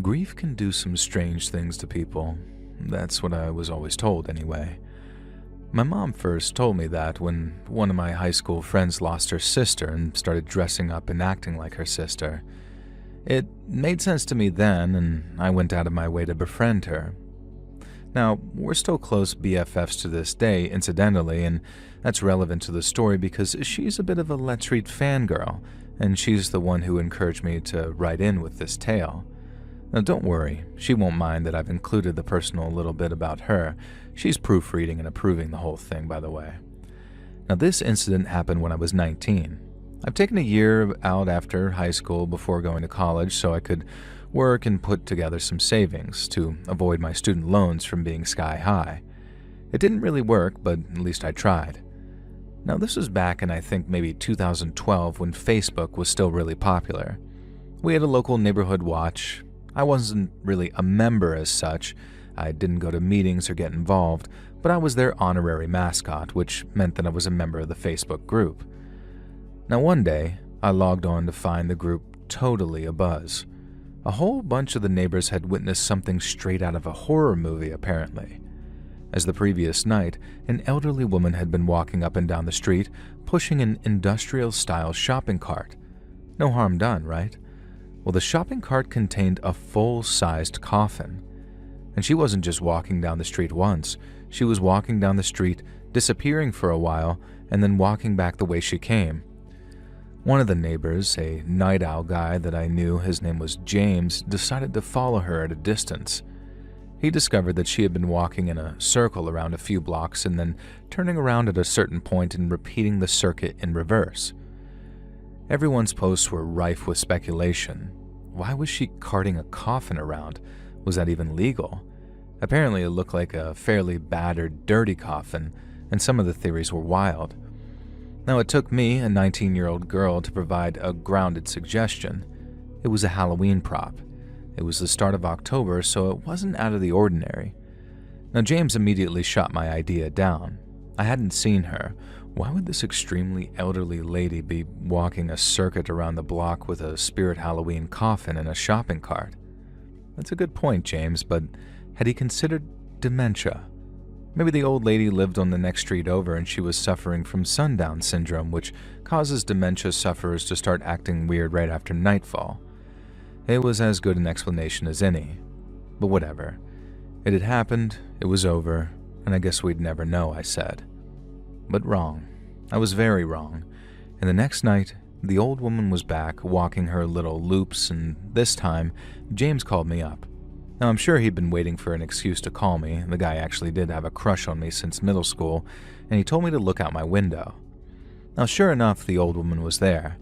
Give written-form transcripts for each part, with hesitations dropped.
Grief can do some strange things to people. That's what I was always told, anyway. My mom first told me that when one of my high school friends lost her sister and started dressing up and acting like her sister. It made sense to me then, and I went out of my way to befriend her. Now, we're still close BFFs to this day, incidentally, and that's relevant to the story because she's a bit of a Let's Read fangirl, and she's the one who encouraged me to write in with this tale. Now, don't worry, she won't mind that I've included the personal little bit about her. She's proofreading and approving the whole thing, by the way. Now, this incident happened when I was 19. I've taken a year out after high school before going to college so I could work and put together some savings to avoid my student loans from being sky high. It didn't really work, but at least I tried. Now, this was back in I think maybe 2012 when Facebook was still really popular. We had a local neighborhood watch. I wasn't really a member as such. I didn't go to meetings or get involved, but I was their honorary mascot, which meant that I was a member of the Facebook group. Now, one day, I logged on to find the group totally abuzz. A whole bunch of the neighbors had witnessed something straight out of a horror movie, apparently. As the previous night, an elderly woman had been walking up and down the street, pushing an industrial-style shopping cart. No harm done, right? Well, the shopping cart contained a full-sized coffin. And she wasn't just walking down the street once. She was walking down the street, disappearing for a while, and then walking back the way she came. One of the neighbors, a night owl guy that I knew, his name was James, decided to follow her at a distance. He discovered that she had been walking in a circle around a few blocks and then turning around at a certain point and repeating the circuit in reverse. Everyone's posts were rife with speculation. Why was she carting a coffin around? Was that even legal? Apparently it looked like a fairly battered, dirty coffin, and some of the theories were wild. Now, it took me, a 19-year-old girl, to provide a grounded suggestion. It was a Halloween prop. It was the start of October, so it wasn't out of the ordinary. Now, James immediately shot my idea down. I hadn't seen her. Why would this extremely elderly lady be walking a circuit around the block with a spirit Halloween coffin in a shopping cart? That's a good point, James, but had he considered dementia? Maybe the old lady lived on the next street over and she was suffering from sundown syndrome, which causes dementia sufferers to start acting weird right after nightfall. It was as good an explanation as any. But whatever. It had happened, it was over, and I guess we'd never know, I said. But wrong. I was very wrong. And the next night, the old woman was back, walking her little loops, and this time, James called me up. Now, I'm sure he'd been waiting for an excuse to call me. The guy actually did have a crush on me since middle school, and he told me to look out my window. Now, sure enough, the old woman was there,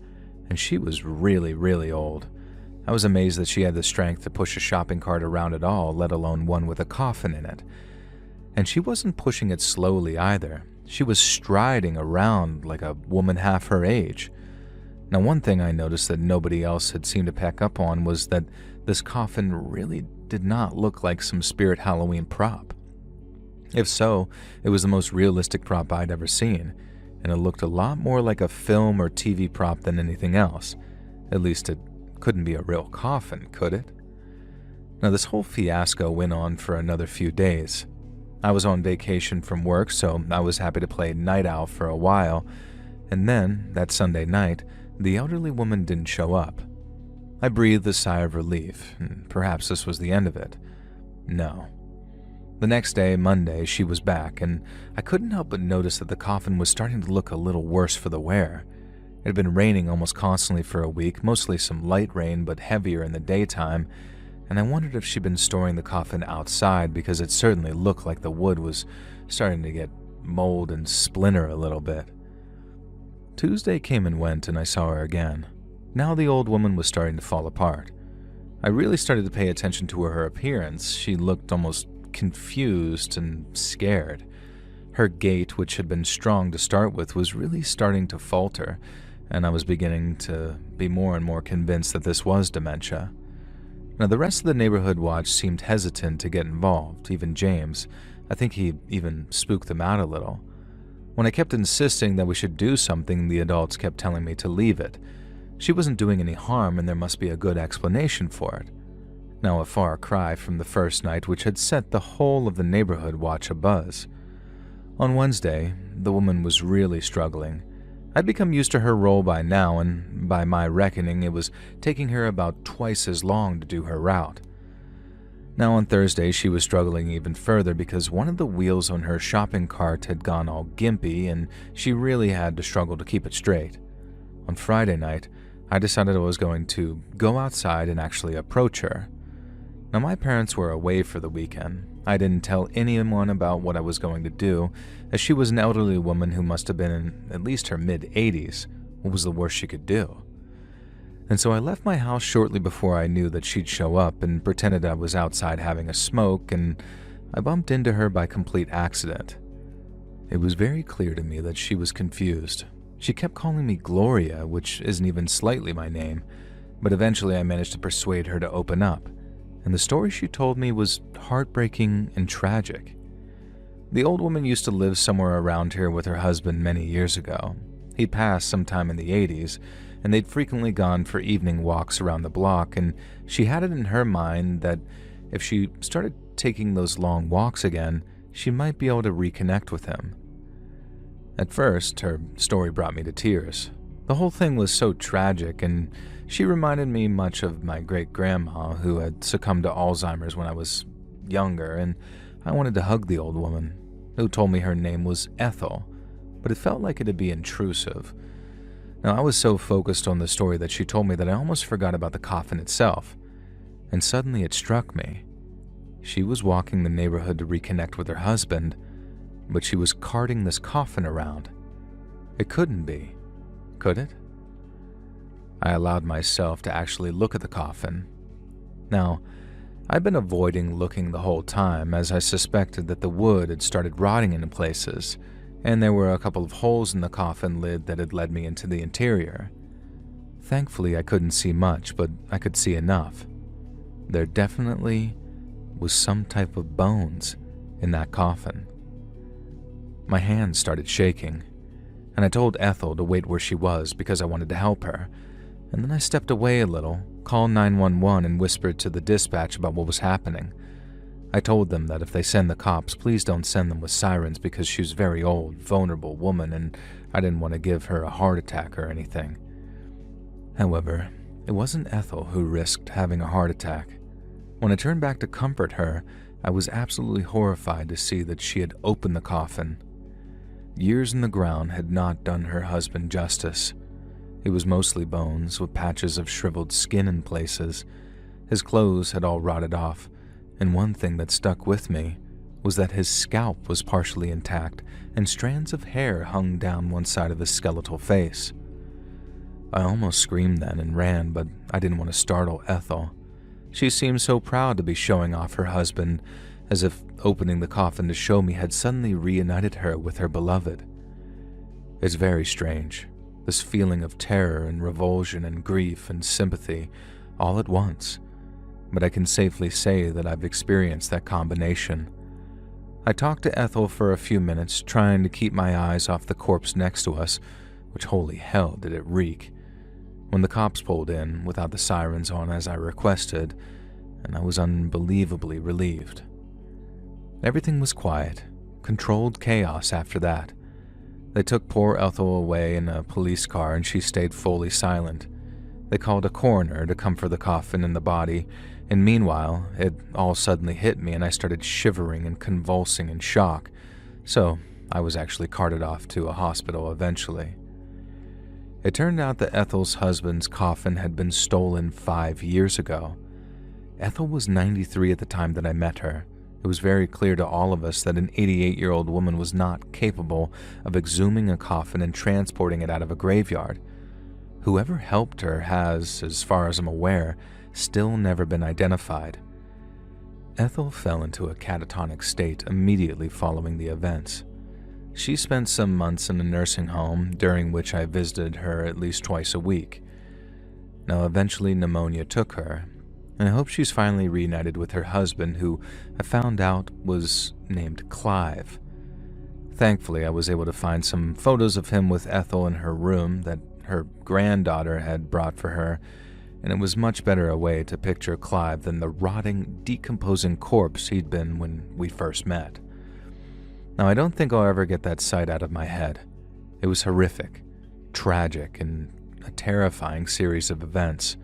and she was really, really old. I was amazed that she had the strength to push a shopping cart around at all, let alone one with a coffin in it. And she wasn't pushing it slowly either. She was striding around like a woman half her age. Now, one thing I noticed that nobody else had seemed to pick up on was that this coffin really did not look like some spirit Halloween prop. If so, it was the most realistic prop I'd ever seen, and it looked a lot more like a film or TV prop than anything else. At least it couldn't be a real coffin, could it? Now, this whole fiasco went on for another few days. I was on vacation from work, so I was happy to play night owl for a while, and then, that Sunday night, the elderly woman didn't show up. I breathed a sigh of relief, and perhaps this was the end of it. No. The next day, Monday, she was back, and I couldn't help but notice that the coffin was starting to look a little worse for the wear. It had been raining almost constantly for a week, mostly some light rain, but heavier in the daytime, and I wondered if she'd been storing the coffin outside because it certainly looked like the wood was starting to get mold and splinter a little bit. Tuesday came and went, and I saw her again. Now the old woman was starting to fall apart. I really started to pay attention to her appearance. She looked almost confused and scared. Her gait, which had been strong to start with, was really starting to falter, and I was beginning to be more and more convinced that this was dementia. Now, the rest of the neighborhood watch seemed hesitant to get involved, even James. I think he even spooked them out a little. When I kept insisting that we should do something, the adults kept telling me to leave it. She wasn't doing any harm, and there must be a good explanation for it. Now a far cry from the first night, which had set the whole of the neighborhood watch abuzz. On Wednesday, the woman was really struggling. I'd become used to her role by now, and by my reckoning, it was taking her about twice as long to do her route. Now on Thursday, she was struggling even further because one of the wheels on her shopping cart had gone all gimpy, and she really had to struggle to keep it straight. On Friday night, I decided I was going to go outside and actually approach her. Now my parents were away for the weekend. I didn't tell anyone about what I was going to do, as she was an elderly woman who must have been in at least her mid-80s. What was the worst she could do? And so I left my house shortly before I knew that she'd show up and pretended I was outside having a smoke, and I bumped into her by complete accident. It was very clear to me that she was confused. She kept calling me Gloria, which isn't even slightly my name, but eventually I managed to persuade her to open up, and the story she told me was heartbreaking and tragic. The old woman used to live somewhere around here with her husband many years ago. He'd passed sometime in the 80s, and they'd frequently gone for evening walks around the block, and she had it in her mind that if she started taking those long walks again, she might be able to reconnect with him. At first, her story brought me to tears. The whole thing was so tragic, and she reminded me much of my great-grandma, who had succumbed to Alzheimer's when I was younger, and I wanted to hug the old woman, who told me her name was Ethel, but it felt like it'd be intrusive. Now, I was so focused on the story that she told me that I almost forgot about the coffin itself, and suddenly it struck me. She was walking the neighborhood to reconnect with her husband, but she was carting this coffin around. It couldn't be, could it? I allowed myself to actually look at the coffin. Now, I'd been avoiding looking the whole time, as I suspected that the wood had started rotting in places, and there were a couple of holes in the coffin lid that had led me into the interior. Thankfully, I couldn't see much, but I could see enough. There definitely was some type of bones in that coffin. My hands started shaking, and I told Ethel to wait where she was because I wanted to help her, and then I stepped away a little, called 911, and whispered to the dispatch about what was happening. I told them that if they send the cops, please don't send them with sirens because she's a very old, vulnerable woman, and I didn't want to give her a heart attack or anything. However, it wasn't Ethel who risked having a heart attack. When I turned back to comfort her, I was absolutely horrified to see that she had opened the coffin. Years in the ground had not done her husband justice. It was mostly bones, with patches of shriveled skin in places. His clothes had all rotted off, and one thing that stuck with me was that his scalp was partially intact and strands of hair hung down one side of his skeletal face. I almost screamed then and ran, but I didn't want to startle Ethel. She seemed so proud to be showing off her husband, as if opening the coffin to show me had suddenly reunited her with her beloved. It's very strange, this feeling of terror and revulsion and grief and sympathy all at once, but I can safely say that I've experienced that combination. I talked to Ethel for a few minutes, trying to keep my eyes off the corpse next to us, which holy hell did it reek, when the cops pulled in without the sirens on as I requested, and I was unbelievably relieved. Everything was quiet, controlled chaos after that. They took poor Ethel away in a police car and she stayed fully silent. They called a coroner to come for the coffin and the body, and meanwhile, it all suddenly hit me and I started shivering and convulsing in shock, so I was actually carted off to a hospital eventually. It turned out that Ethel's husband's coffin had been stolen 5 years ago. Ethel was 93 at the time that I met her. It was very clear to all of us that an 88-year-old woman was not capable of exhuming a coffin and transporting it out of a graveyard. Whoever helped her has, as far as I'm aware, still never been identified. Ethel fell into a catatonic state immediately following the events. She spent some months in a nursing home, during which I visited her at least twice a week. Now, eventually pneumonia took her, and I hope she's finally reunited with her husband, who I found out was named Clive. Thankfully, I was able to find some photos of him with Ethel in her room that her granddaughter had brought for her, and it was much better a way to picture Clive than the rotting, decomposing corpse he'd been when we first met. Now, I don't think I'll ever get that sight out of my head. It was horrific, tragic, and a terrifying series of events.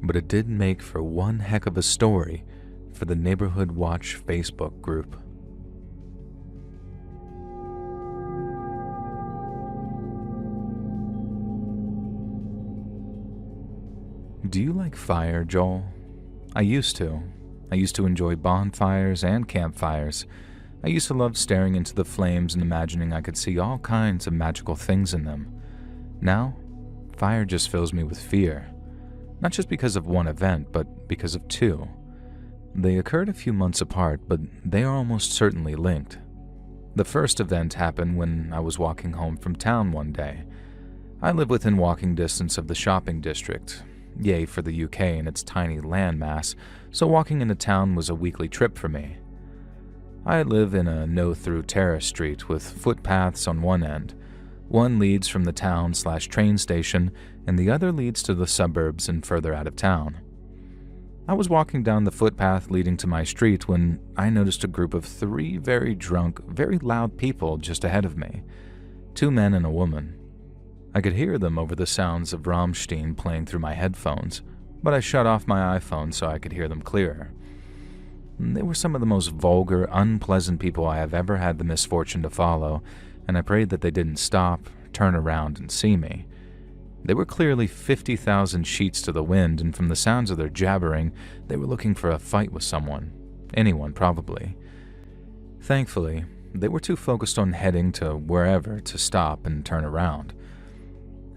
But it did make for one heck of a story for the Neighborhood Watch Facebook group. Do you like fire, Joel? I used to. I used to enjoy bonfires and campfires. I used to love staring into the flames and imagining I could see all kinds of magical things in them. Now, fire just fills me with fear. Not just because of one event, but because of two. They occurred a few months apart, but they are almost certainly linked. The first event happened when I was walking home from town one day. I live within walking distance of the shopping district. Yay for the UK and its tiny landmass, so walking into town was a weekly trip for me. I live in a no-through terrace street with footpaths on one end. One leads from the town/train station, and the other leads to the suburbs and further out of town. I was walking down the footpath leading to my street when I noticed a group of 3 very drunk, very loud people just ahead of me. 2 men and a woman. I could hear them over the sounds of Rammstein playing through my headphones, but I shut off my iPhone so I could hear them clearer. They were some of the most vulgar, unpleasant people I have ever had the misfortune to follow, and I prayed that they didn't stop, turn around, and see me. They were clearly 50,000 sheets to the wind, and from the sounds of their jabbering, they were looking for a fight with someone. Anyone, probably. Thankfully, they were too focused on heading to wherever to stop and turn around.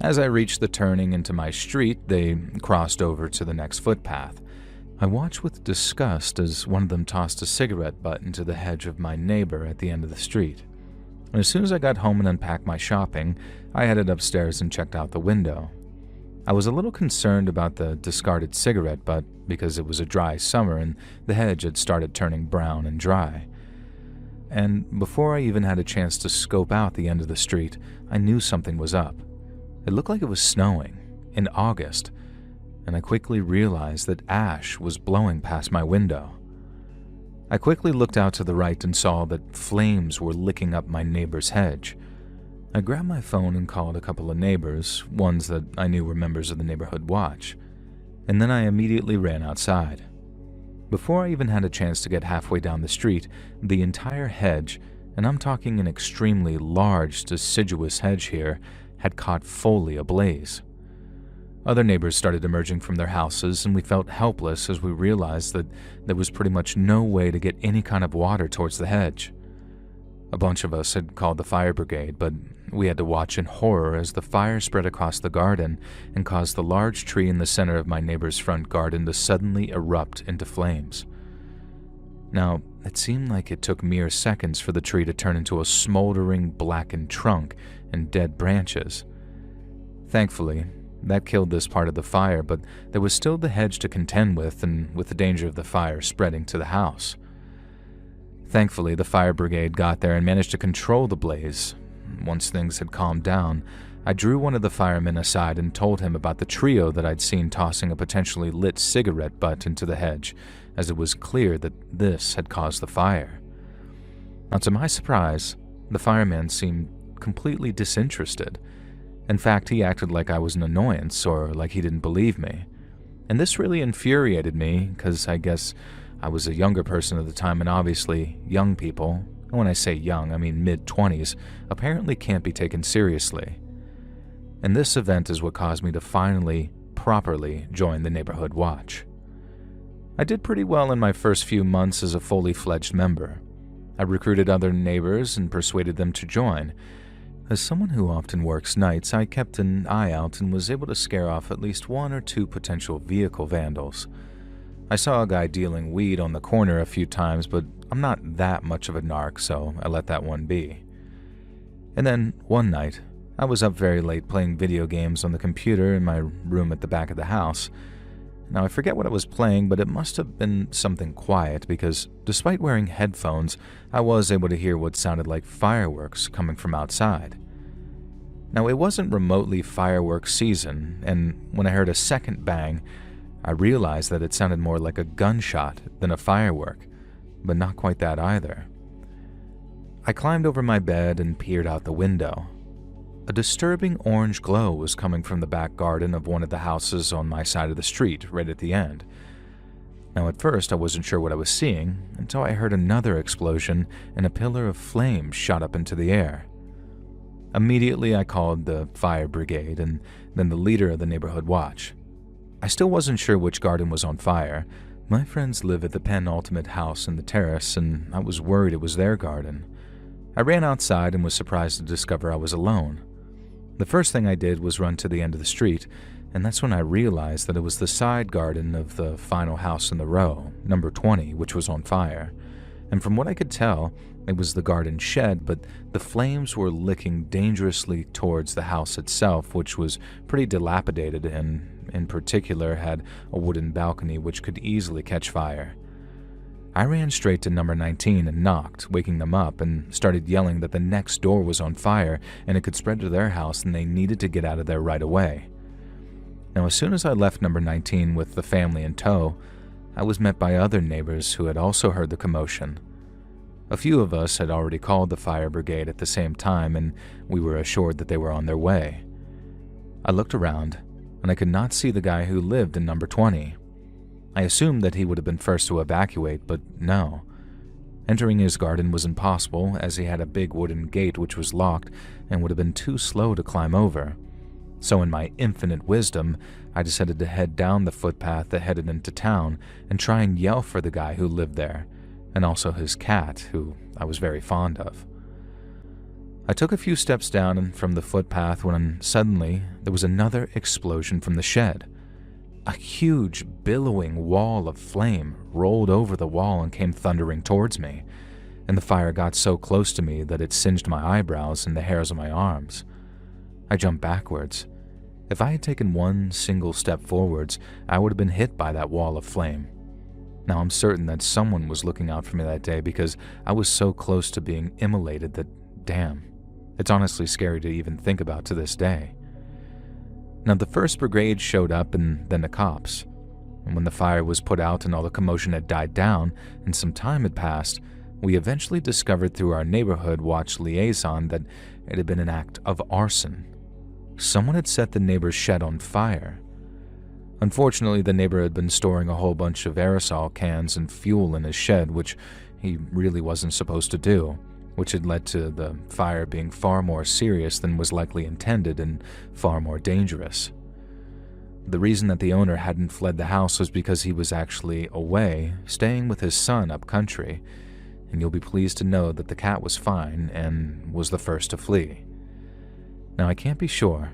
As I reached the turning into my street, they crossed over to the next footpath. I watched with disgust as one of them tossed a cigarette butt into the hedge of my neighbor at the end of the street. And as soon as I got home and unpacked my shopping, I headed upstairs and checked out the window. I was a little concerned about the discarded cigarette butt because it was a dry summer and the hedge had started turning brown and dry. And before I even had a chance to scope out the end of the street, I knew something was up. It looked like it was snowing, in August, and I quickly realized that ash was blowing past my window. I quickly looked out to the right and saw that flames were licking up my neighbor's hedge. I grabbed my phone and called a couple of neighbors, ones that I knew were members of the Neighborhood Watch, and then I immediately ran outside. Before I even had a chance to get halfway down the street, the entire hedge, and I'm talking an extremely large, deciduous hedge here, had caught fully ablaze. Other neighbors started emerging from their houses, and we felt helpless as we realized that there was pretty much no way to get any kind of water towards the hedge. A bunch of us had called the fire brigade, but we had to watch in horror as the fire spread across the garden and caused the large tree in the center of my neighbor's front garden to suddenly erupt into flames. Now, it seemed like it took mere seconds for the tree to turn into a smoldering, blackened trunk and dead branches. Thankfully, that killed this part of the fire, but there was still the hedge to contend with, and with the danger of the fire spreading to the house. Thankfully, the fire brigade got there and managed to control the blaze. Once things had calmed down, I drew one of the firemen aside and told him about the trio that I'd seen tossing a potentially lit cigarette butt into the hedge, as it was clear that this had caused the fire. Now, to my surprise, the fireman seemed completely disinterested. In fact, he acted like I was an annoyance or like he didn't believe me. And this really infuriated me because I guess I was a younger person at the time, and obviously young people, and when I say young, I mean mid-20s, apparently can't be taken seriously. And this event is what caused me to finally, properly join the Neighborhood Watch. I did pretty well in my first few months as a fully fledged member. I recruited other neighbors and persuaded them to join. As someone who often works nights, I kept an eye out and was able to scare off at least 1 or 2 potential vehicle vandals. I saw a guy dealing weed on the corner a few times, but I'm not that much of a narc, so I let that one be. And then, one night, I was up very late playing video games on the computer in my room at the back of the house. Now, I forget what I was playing, but it must have been something quiet because, despite wearing headphones, I was able to hear what sounded like fireworks coming from outside. Now, it wasn't remotely fireworks season, and when I heard a second bang, I realized that it sounded more like a gunshot than a firework, but not quite that either. I climbed over my bed and peered out the window. A disturbing orange glow was coming from the back garden of one of the houses on my side of the street, right at the end. Now, at first, I wasn't sure what I was seeing until I heard another explosion and a pillar of flame shot up into the air. Immediately, I called the fire brigade and then the leader of the neighborhood watch. I still wasn't sure which garden was on fire. My friends live at the penultimate house in the terrace, and I was worried it was their garden. I ran outside and was surprised to discover I was alone. The first thing I did was run to the end of the street, and that's when I realized that it was the side garden of the final house in the row, number 20, which was on fire. And from what I could tell, it was the garden shed, but the flames were licking dangerously towards the house itself, which was pretty dilapidated and, in particular, had a wooden balcony which could easily catch fire. I ran straight to number 19 and knocked, waking them up, and started yelling that the next door was on fire and it could spread to their house and they needed to get out of there right away. Now, as soon as I left number 19 with the family in tow, I was met by other neighbors who had also heard the commotion. A few of us had already called the fire brigade at the same time, and we were assured that they were on their way. I looked around, and I could not see the guy who lived in number 20. I assumed that he would have been first to evacuate, but no. Entering his garden was impossible, as he had a big wooden gate which was locked and would have been too slow to climb over. So in my infinite wisdom, I decided to head down the footpath that headed into town and try and yell for the guy who lived there, and also his cat, who I was very fond of. I took a few steps down from the footpath when suddenly there was another explosion from the shed. A huge, billowing wall of flame rolled over the wall and came thundering towards me, and the fire got so close to me that it singed my eyebrows and the hairs on my arms. I jumped backwards. If I had taken one single step forwards, I would have been hit by that wall of flame. Now, I'm certain that someone was looking out for me that day because I was so close to being immolated that, damn, it's honestly scary to even think about to this day. Now, the first brigade showed up and then the cops. And when the fire was put out and all the commotion had died down and some time had passed, we eventually discovered through our neighborhood watch liaison that it had been an act of arson. Someone had set the neighbor's shed on fire. Unfortunately, the neighbor had been storing a whole bunch of aerosol cans and fuel in his shed, which he really wasn't supposed to do, which had led to the fire being far more serious than was likely intended and far more dangerous. The reason that the owner hadn't fled the house was because he was actually away, staying with his son up country, and you'll be pleased to know that the cat was fine and was the first to flee. Now, I can't be sure,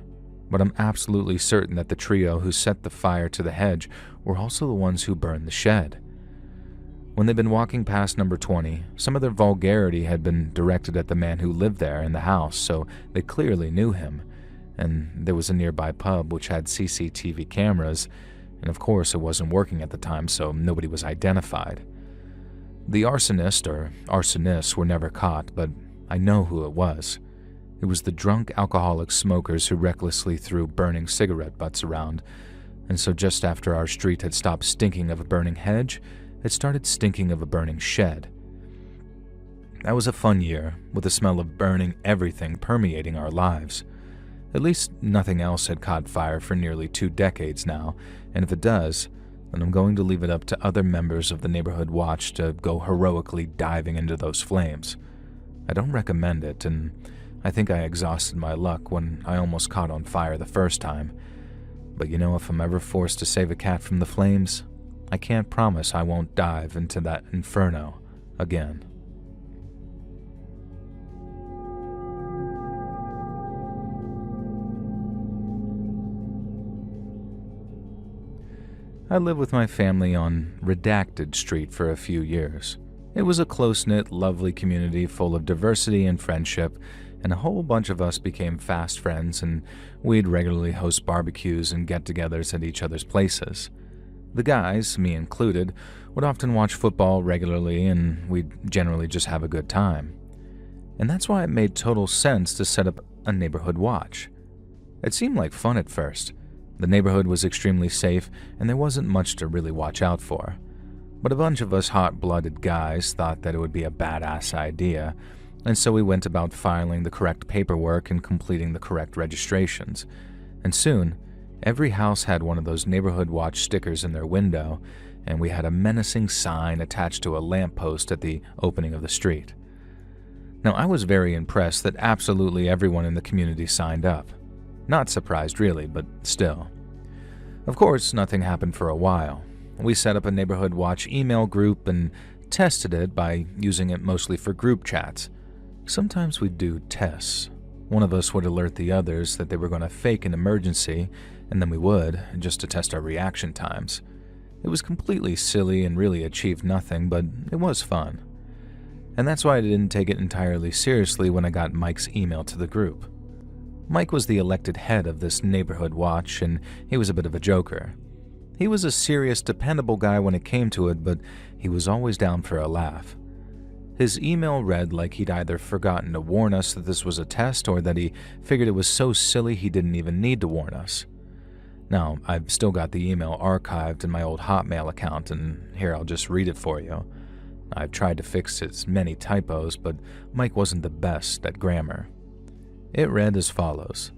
but I'm absolutely certain that the trio who set the fire to the hedge were also the ones who burned the shed. When they'd been walking past number 20, some of their vulgarity had been directed at the man who lived there in the house, so they clearly knew him, and there was a nearby pub which had CCTV cameras, and of course it wasn't working at the time, so nobody was identified. The arsonist or arsonists were never caught, but I know who it was. It was the drunk alcoholic smokers who recklessly threw burning cigarette butts around, and so just after our street had stopped stinking of a burning hedge, it started stinking of a burning shed. That was a fun year, with the smell of burning everything permeating our lives. At least nothing else had caught fire for nearly 2 decades now, and if it does, then I'm going to leave it up to other members of the neighborhood watch to go heroically diving into those flames. I don't recommend it, and I think I exhausted my luck when I almost caught on fire the first time. But you know, if I'm ever forced to save a cat from the flames, I can't promise I won't dive into that inferno again. I lived with my family on Redacted Street for a few years. It was a close-knit, lovely community full of diversity and friendship, and a whole bunch of us became fast friends, and we'd regularly host barbecues and get-togethers at each other's places. The guys, me included, would often watch football regularly, and we'd generally just have a good time. And that's why it made total sense to set up a neighborhood watch. It seemed like fun at first. The neighborhood was extremely safe, and there wasn't much to really watch out for. But a bunch of us hot-blooded guys thought that it would be a badass idea, and so we went about filing the correct paperwork and completing the correct registrations. And soon, every house had one of those neighborhood watch stickers in their window, and we had a menacing sign attached to a lamppost at the opening of the street. Now, I was very impressed that absolutely everyone in the community signed up. Not surprised really, but still. Of course, nothing happened for a while. We set up a neighborhood watch email group and tested it by using it mostly for group chats. Sometimes we'd do tests. One of us would alert the others that they were going to fake an emergency, and then we would, just to test our reaction times. It was completely silly and really achieved nothing, but it was fun. And that's why I didn't take it entirely seriously when I got Mike's email to the group. Mike was the elected head of this neighborhood watch, and he was a bit of a joker. He was a serious, dependable guy when it came to it, but he was always down for a laugh. His email read like he'd either forgotten to warn us that this was a test or that he figured it was so silly he didn't even need to warn us. Now, I've still got the email archived in my old Hotmail account, and here I'll just read it for you. I've tried to fix its many typos, but Mike wasn't the best at grammar. It read as follows.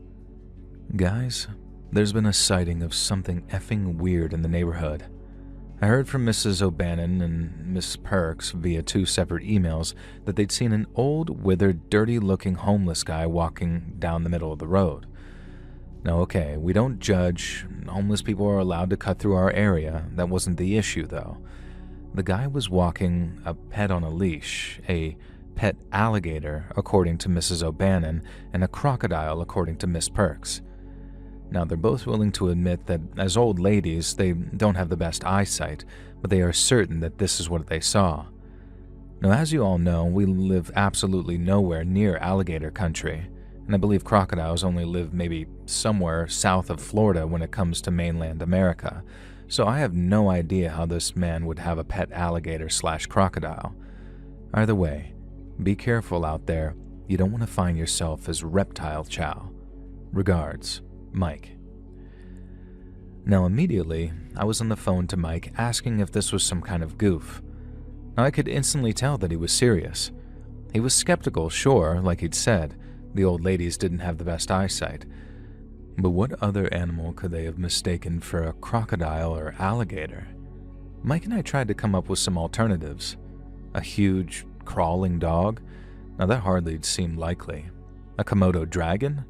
Guys, there's been a sighting of something effing weird in the neighborhood. I heard from Mrs. O'Bannon and Miss Perks via 2 separate emails that they'd seen an old, withered, dirty-looking homeless guy walking down the middle of the road. Now, okay, we don't judge. Homeless people are allowed to cut through our area. That wasn't the issue, though. The guy was walking a pet on a leash, a pet alligator, according to Mrs. O'Bannon, and a crocodile, according to Miss Perks. Now, they're both willing to admit that as old ladies, they don't have the best eyesight, but they are certain that this is what they saw. Now, as you all know, we live absolutely nowhere near alligator country, and I believe crocodiles only live maybe somewhere south of Florida when it comes to mainland America, so I have no idea how this man would have a pet alligator/crocodile. Either way, be careful out there. You don't want to find yourself as reptile chow. Regards, Mike. Now immediately, I was on the phone to Mike asking if this was some kind of goof. Now I could instantly tell that he was serious. He was skeptical, sure, like he'd said. The old ladies didn't have the best eyesight. But what other animal could they have mistaken for a crocodile or alligator? Mike and I tried to come up with some alternatives. A huge, crawling dog? Now that hardly seemed likely. A Komodo dragon?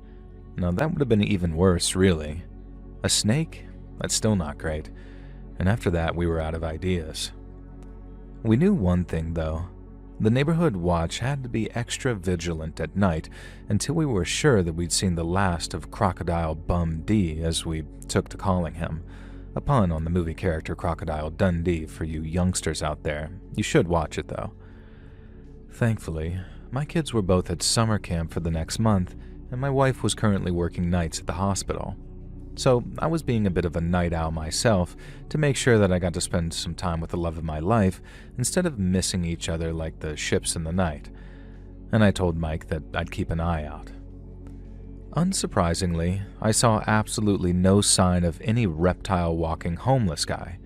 Now that would have been even worse, really. A snake? That's still not great. And after that, we were out of ideas. We knew one thing, though. The neighborhood watch had to be extra vigilant at night until we were sure that we'd seen the last of Crocodile Bum D, as we took to calling him. A pun on the movie character Crocodile Dundee for you youngsters out there. You should watch it, though. Thankfully, my kids were both at summer camp for the next month, and my wife was currently working nights at the hospital. So I was being a bit of a night owl myself to make sure that I got to spend some time with the love of my life instead of missing each other like the ships in the night. And I told Mike that I'd keep an eye out. Unsurprisingly, I saw absolutely no sign of any reptile-walking homeless guy.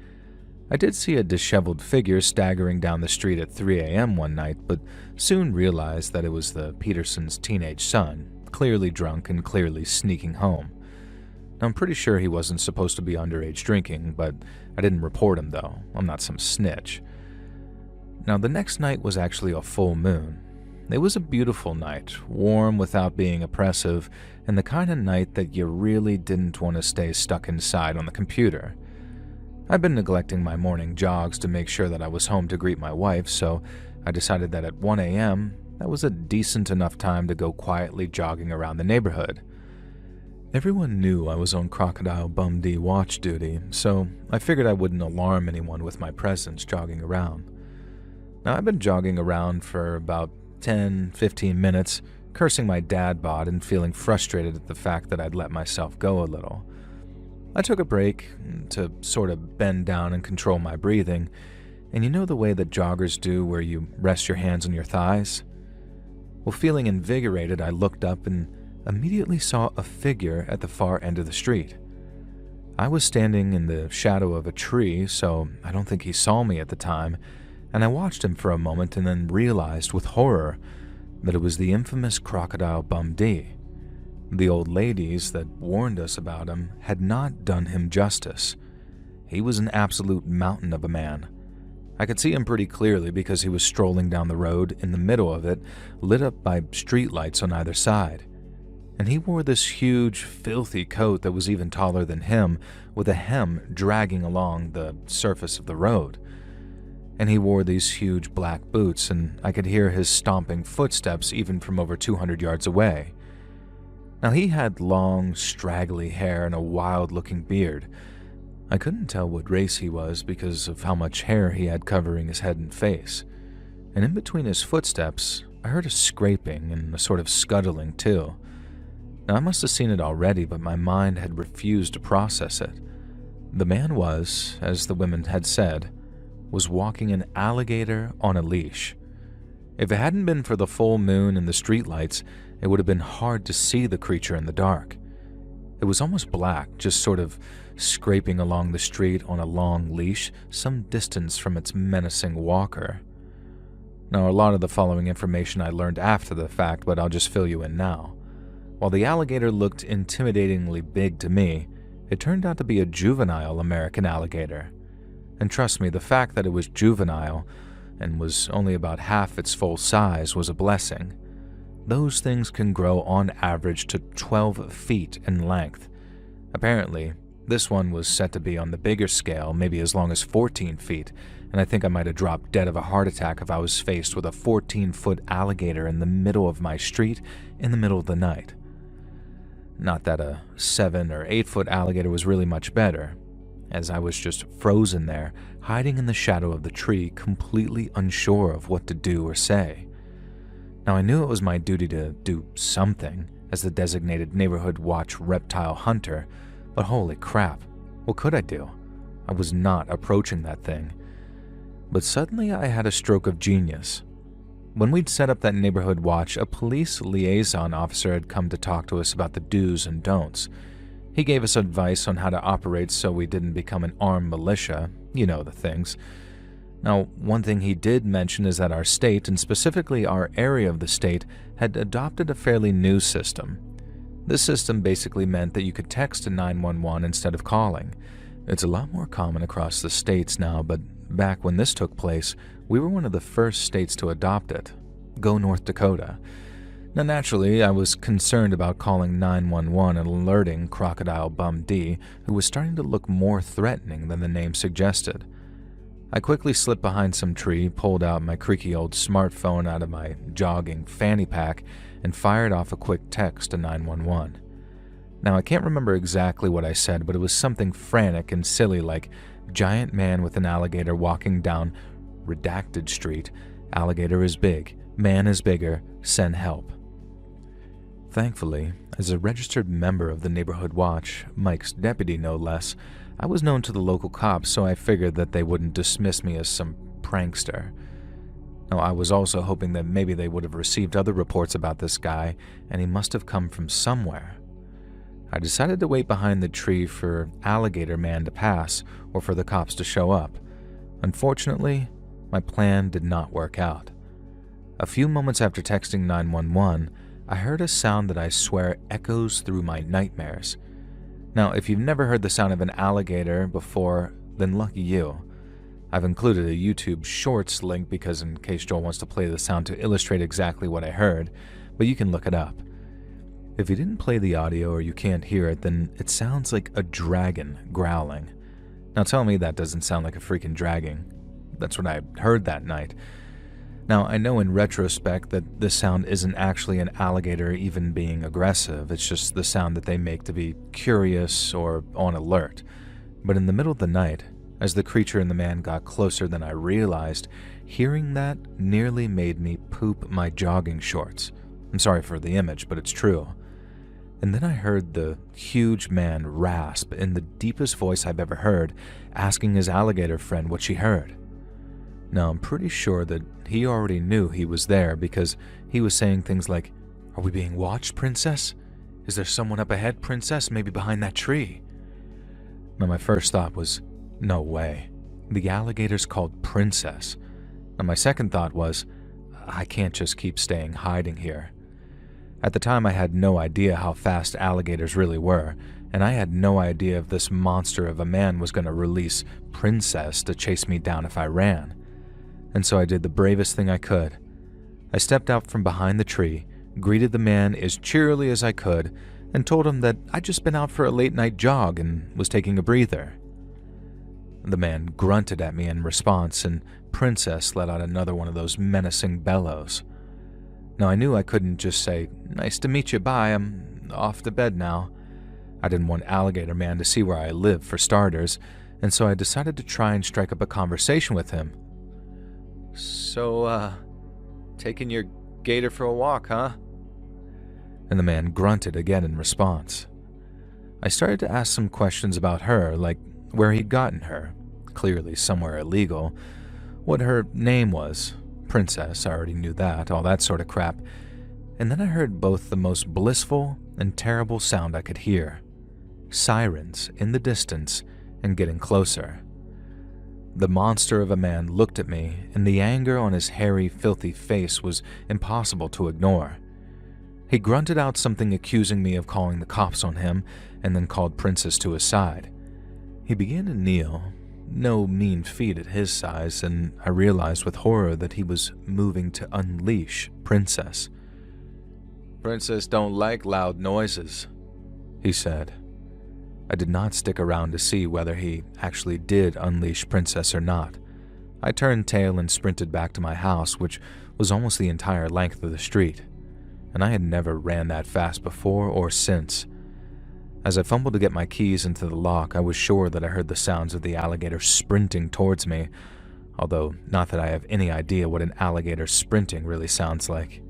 I did see a disheveled figure staggering down the street at 3 a.m. one night, but soon realized that it was the Petersons' teenage son, clearly drunk and clearly sneaking home. I'm pretty sure he wasn't supposed to be underage drinking, but I didn't report him though. I'm not some snitch. Now, the next night was actually a full moon. It was a beautiful night, warm without being oppressive, and the kind of night that you really didn't want to stay stuck inside on the computer. I'd been neglecting my morning jogs to make sure that I was home to greet my wife, so I decided that at 1 a.m., that was a decent enough time to go quietly jogging around the neighborhood. Everyone knew I was on Crocodile Bum D watch duty, so I figured I wouldn't alarm anyone with my presence jogging around. Now, I've been jogging around for about 10-15 minutes, cursing my dad bod and feeling frustrated at the fact that I'd let myself go a little. I took a break to sort of bend down and control my breathing, and you know the way that joggers do where you rest your hands on your thighs? Well, feeling invigorated, I looked up and immediately saw a figure at the far end of the street. I was standing in the shadow of a tree, so I don't think he saw me at the time, and I watched him for a moment and then realized with horror that it was the infamous Crocodile Bum-D. The old ladies that warned us about him had not done him justice. He was an absolute mountain of a man. I could see him pretty clearly because he was strolling down the road in the middle of it, lit up by streetlights on either side. And he wore this huge, filthy coat that was even taller than him, with a hem dragging along the surface of the road. And he wore these huge black boots, and I could hear his stomping footsteps even from over 200 yards away. Now, he had long, straggly hair and a wild-looking beard. I couldn't tell what race he was because of how much hair he had covering his head and face. And in between his footsteps, I heard a scraping and a sort of scuttling too. Now, I must have seen it already, but my mind had refused to process it. The man was, as the women had said, was walking an alligator on a leash. If it hadn't been for the full moon and the streetlights, it would have been hard to see the creature in the dark. It was almost black, just sort of scraping along the street on a long leash, some distance from its menacing walker. Now, a lot of the following information I learned after the fact, but I'll just fill you in now. While the alligator looked intimidatingly big to me, it turned out to be a juvenile American alligator. And trust me, the fact that it was juvenile and was only about half its full size was a blessing. Those things can grow on average to 12 feet in length. Apparently, this one was set to be on the bigger scale, maybe as long as 14 feet, and I think I might have dropped dead of a heart attack if I was faced with a 14-foot alligator in the middle of my street in the middle of the night. Not that a 7 or 8-foot alligator was really much better, as I was just frozen there, hiding in the shadow of the tree, completely unsure of what to do or say. Now, I knew it was my duty to do something as the designated neighborhood watch reptile hunter, but holy crap, what could I do? I was not approaching that thing. But suddenly I had a stroke of genius. When we'd set up that neighborhood watch, a police liaison officer had come to talk to us about the do's and don'ts. He gave us advice on how to operate so we didn't become an armed militia, you know the things. Now, one thing he did mention is that our state, and specifically our area of the state, had adopted a fairly new system. This system basically meant that you could text to 911 instead of calling. It's a lot more common across the states now, but back when this took place, we were one of the first states to adopt it. Go North Dakota. Now, naturally, I was concerned about calling 911 and alerting Crocodile Bum-D, who was starting to look more threatening than the name suggested. I quickly slipped behind some tree, pulled out my creaky old smartphone out of my jogging fanny pack, and fired off a quick text to 911. Now, I can't remember exactly what I said, but it was something frantic and silly like, "Giant man with an alligator walking down redacted street. Alligator is big. Man is bigger. Send help." Thankfully, as a registered member of the neighborhood watch, Mike's deputy no less, I was known to the local cops, so I figured that they wouldn't dismiss me as some prankster. Now, I was also hoping that maybe they would have received other reports about this guy, and he must have come from somewhere. I decided to wait behind the tree for Alligator Man to pass or for the cops to show up. Unfortunately, my plan did not work out. A few moments after texting 911, I heard a sound that I swear echoes through my nightmares. Now, if you've never heard the sound of an alligator before, then lucky you. I've included a YouTube Shorts link because in case Joel wants to play the sound to illustrate exactly what I heard, but you can look it up. If you didn't play the audio or you can't hear it, then it sounds like a dragon growling. Now tell me that doesn't sound like a freaking dragon. That's what I heard that night. Now, I know in retrospect that this sound isn't actually an alligator even being aggressive, it's just the sound that they make to be curious or on alert. But in the middle of the night, as the creature and the man got closer than I realized, hearing that nearly made me poop my jogging shorts. I'm sorry for the image, but it's true. And then I heard the huge man rasp in the deepest voice I've ever heard, asking his alligator friend what she heard. Now, I'm pretty sure that he already knew he was there because he was saying things like, "Are we being watched, Princess? Is there someone up ahead, Princess, maybe behind that tree?" Now, my first thought was, no way. The alligator's called Princess. And my second thought was, I can't just keep staying hiding here. At the time, I had no idea how fast alligators really were, and I had no idea if this monster of a man was going to release Princess to chase me down if I ran. And so I did the bravest thing I could. I stepped out from behind the tree, greeted the man as cheerily as I could, and told him that I'd just been out for a late-night jog and was taking a breather. The man grunted at me in response, and Princess let out another one of those menacing bellows. Now, I knew I couldn't just say, "Nice to meet you, bye, I'm off to bed now." I didn't want Alligator Man to see where I lived, for starters, and so I decided to try and strike up a conversation with him. "So, taking your gator for a walk, huh?" And the man grunted again in response. I started to ask some questions about her, like where he'd gotten her, clearly somewhere illegal, what her name was, Princess, I already knew that, all that sort of crap, and then I heard both the most blissful and terrible sound I could hear. Sirens in the distance and getting closer. The monster of a man looked at me, and the anger on his hairy, filthy face was impossible to ignore. He grunted out something accusing me of calling the cops on him, and then called Princess to his side. He began to kneel, no mean feat at his size, and I realized with horror that he was moving to unleash Princess. "Princess don't like loud noises," he said. I did not stick around to see whether he actually did unleash Princess or not. I turned tail and sprinted back to my house, which was almost the entire length of the street, and I had never ran that fast before or since. As I fumbled to get my keys into the lock, I was sure that I heard the sounds of the alligator sprinting towards me, although not that I have any idea what an alligator sprinting really sounds like.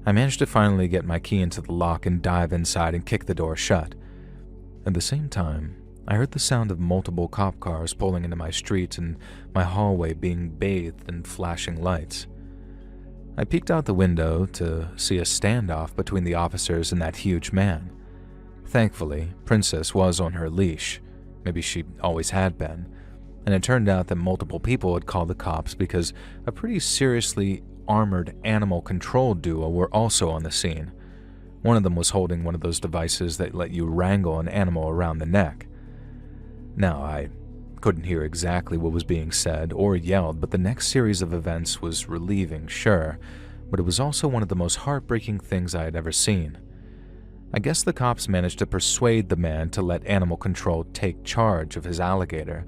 I managed to finally get my key into the lock and dive inside and kick the door shut. At the same time, I heard the sound of multiple cop cars pulling into my street and my hallway being bathed in flashing lights. I peeked out the window to see a standoff between the officers and that huge man. Thankfully, Princess was on her leash. Maybe she always had been. And it turned out that multiple people had called the cops because a pretty seriously armored animal control duo were also on the scene. One of them was holding one of those devices that let you wrangle an animal around the neck. Now, I couldn't hear exactly what was being said or yelled, but the next series of events was relieving, sure, but it was also one of the most heartbreaking things I had ever seen. I guess the cops managed to persuade the man to let animal control take charge of his alligator,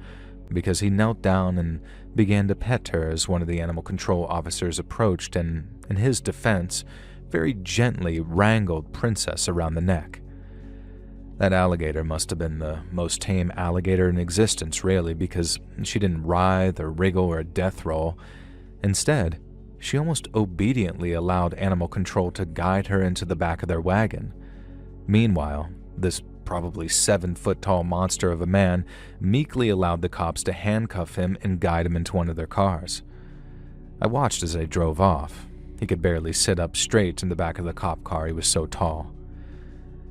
because he knelt down and began to pet her as one of the animal control officers approached and, in his defense, very gently wrangled Princess around the neck. That alligator must have been the most tame alligator in existence, really, because she didn't writhe or wriggle or death roll. Instead, she almost obediently allowed animal control to guide her into the back of their wagon. Meanwhile, this probably 7-foot-tall monster of a man meekly allowed the cops to handcuff him and guide him into one of their cars. I watched as they drove off. He could barely sit up straight in the back of the cop car, he was so tall.